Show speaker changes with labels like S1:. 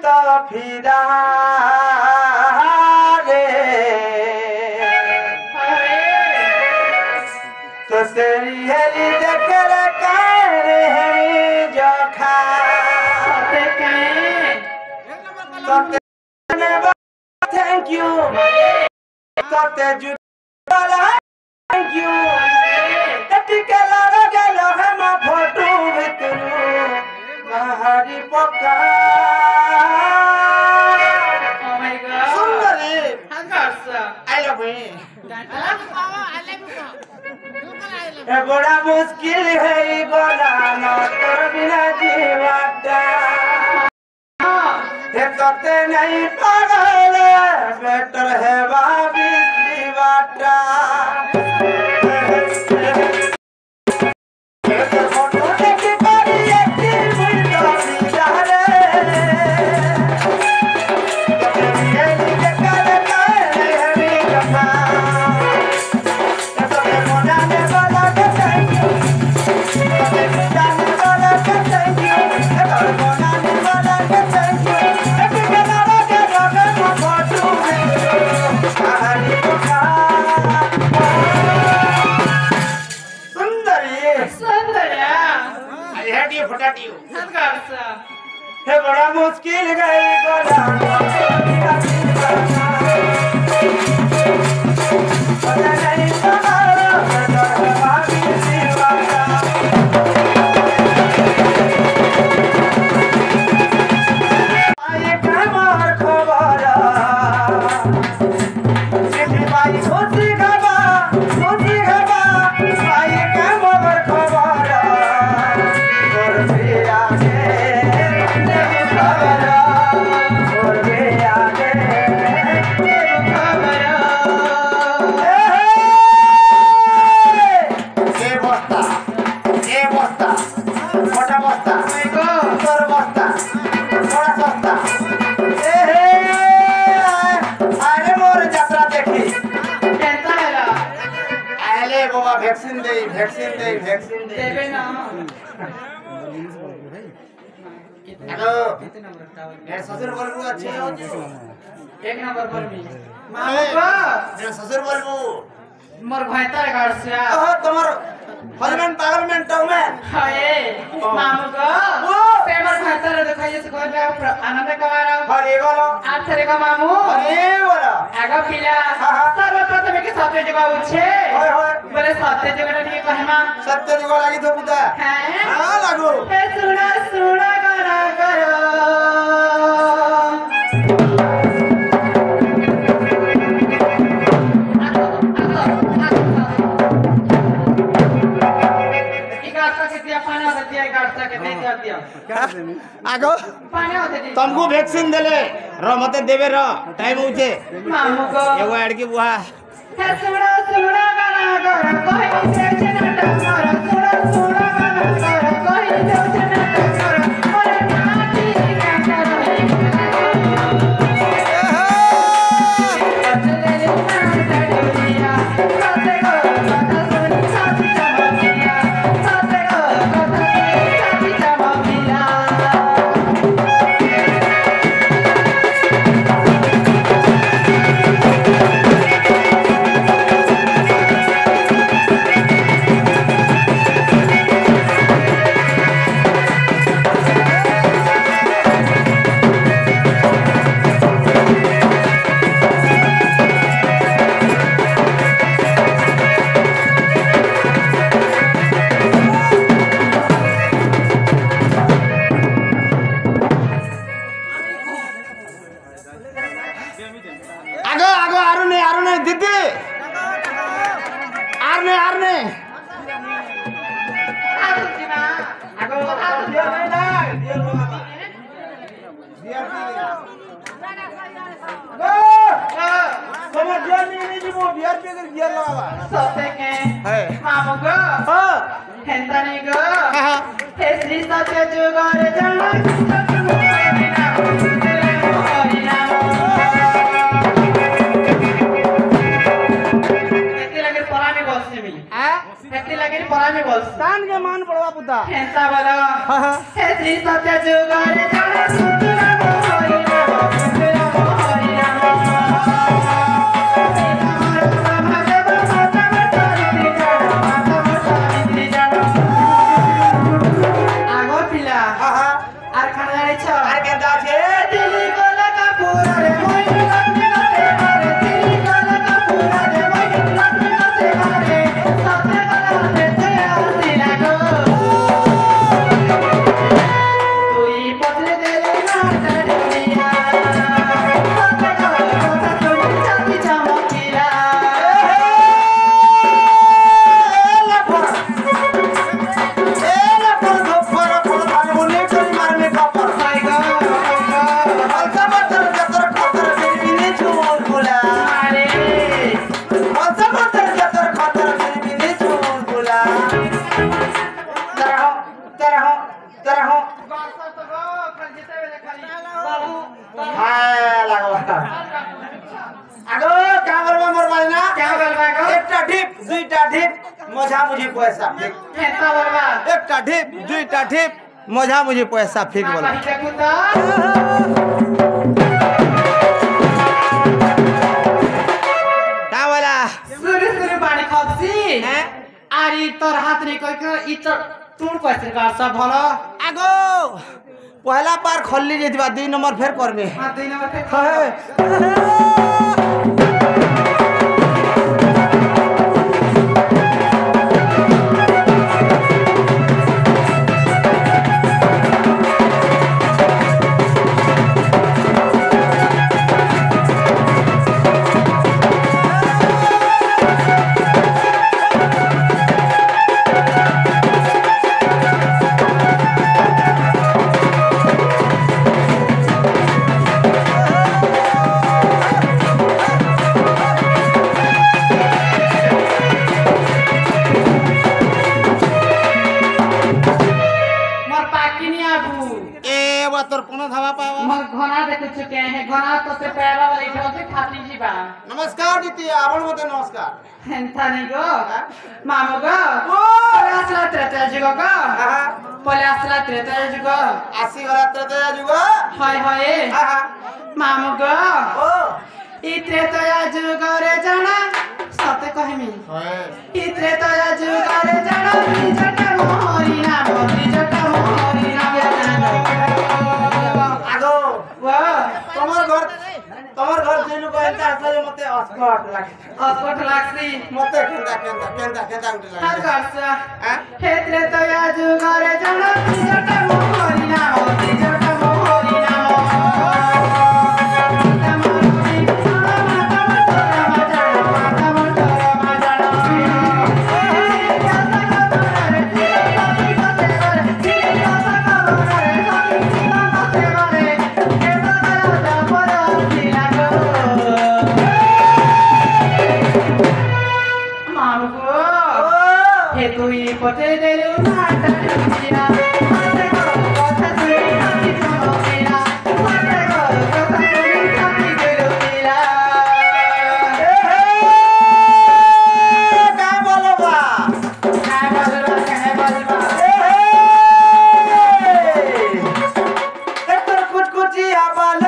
S1: तो फिरा रे तो तेरी हेली जकर कर है जो खा तो thank you तो ते जु thank you टिकला रगलो हम फोटो भितरू हरी पका
S2: Oh my god.
S1: Sundari
S2: Hangarsa.
S1: I love you
S2: I
S1: ये बड़ा मुश्किल है ये बोला ना तेरे बिना जीवाता ये करते नहीं पागल बेटर है बाबी जीवाता है बड़ा मुश्किल गई वैक्सीन दे
S2: देवे ना
S1: हेलो मेरे ससुर बोलबू अच्छे हो
S2: एक नंबर पर भी
S1: मेरे ससुर बोलबू
S2: मोर भाईता घर से
S1: ओह तुम्हार हस्बैंड पागलमेंट तो में
S2: हाय मामू को से मोर भाईता रे देखै से कोई आनंद कमा रहा
S1: अरे बोलो
S2: आज तेरे का मामू
S1: अरे बोलो
S2: आगा पिला सर्वप्रथम के सत्य जगह उछे
S1: होय होय
S2: बोले सत्य जगह नहीं कहमा
S1: सत्य जुगा लागी तो पुता
S2: हैं
S1: हां लागो
S2: ए सुना सुना गाना करो
S1: आगो तुमको वैक्सीन देले र मते देबे र टाइम होचे
S2: मामू को
S1: एगो एडकी बुआ
S2: है सुना सुना गाना कर कोई से जनता कर सुना सुना गाना कर कोई से जनता कर और नाटी का कर बदले ना तड़िया साथे को कथा सुनी साथी चमकिया साथे को कथा सुनी साथी चमकिया
S1: तान के मान पड़वा पुता
S2: ऐसा वाला है श्री सत्य जुगारे जाना सुतरा बोली
S1: আগো কা করবা মোর বাজনা
S2: क्या बोलबा गो
S1: একটা ঢিপ দুইটা ঢিপ মজা মুজি পয়সা ফিক
S2: केता बोलबा
S1: একটা ঢিপ দুইটা ঢিপ মজা মুজি পয়সা ফিক বল
S2: कहि देखु तो
S1: কা বলা
S2: सुरु सुरु पानी खप्सी
S1: হ্যাঁ
S2: आरी तोर हाथ रे कहि के इ तो तुण पैसे का सब भलो
S1: আগো পহলা পার খল্লি যেতিবা 2 নম্বর ফের করবে
S2: हां दिन में मोर पाकिनी आबू
S1: এ বা তোর কোন ধাবা পাওয়া
S2: मोर घना देखु चुके हैं घना तो से पैरा वाली ठोके खाती जीबा
S1: নমস্কার দিতি আপন মতে নমস্কার
S2: हेंथा नहीं गो मामू गो
S1: ও
S2: पले असला त्रेता जुगो गो
S1: আহা
S2: पले असला त्रेता जुगो
S1: আসি গলা ত্রেতা যুগ
S2: हाय हाय
S1: আহা
S2: मामू गो
S1: ও
S2: इ त्रेता जुगो रे जाना सते कहमी
S1: হয়
S2: इ त्रेता जुगो रे जाना जटा मोहरी ना मोती जटा मोहरी ना
S1: আগো
S2: वो
S1: তোমার ঘর যেনু কইতা আসলে মতে অস্কট লাগে
S2: अस्पट लागसी
S1: মতে কেন্দা উঠে
S2: हर
S1: লাগে
S2: करसा
S1: হ্যাঁ
S2: हेत्रे तो याजु घरे जाना जटा मोहरी ना मोती जटा मोहरी ना हे तुई पटे देलु नाटा दुनिया माते को कथा सुनी खाती चलो मेरा माते को कथा सुनी खाती गेलु मेरा
S1: কা বলবা
S2: काय बोलबा
S1: একটু কুচকুচি আবার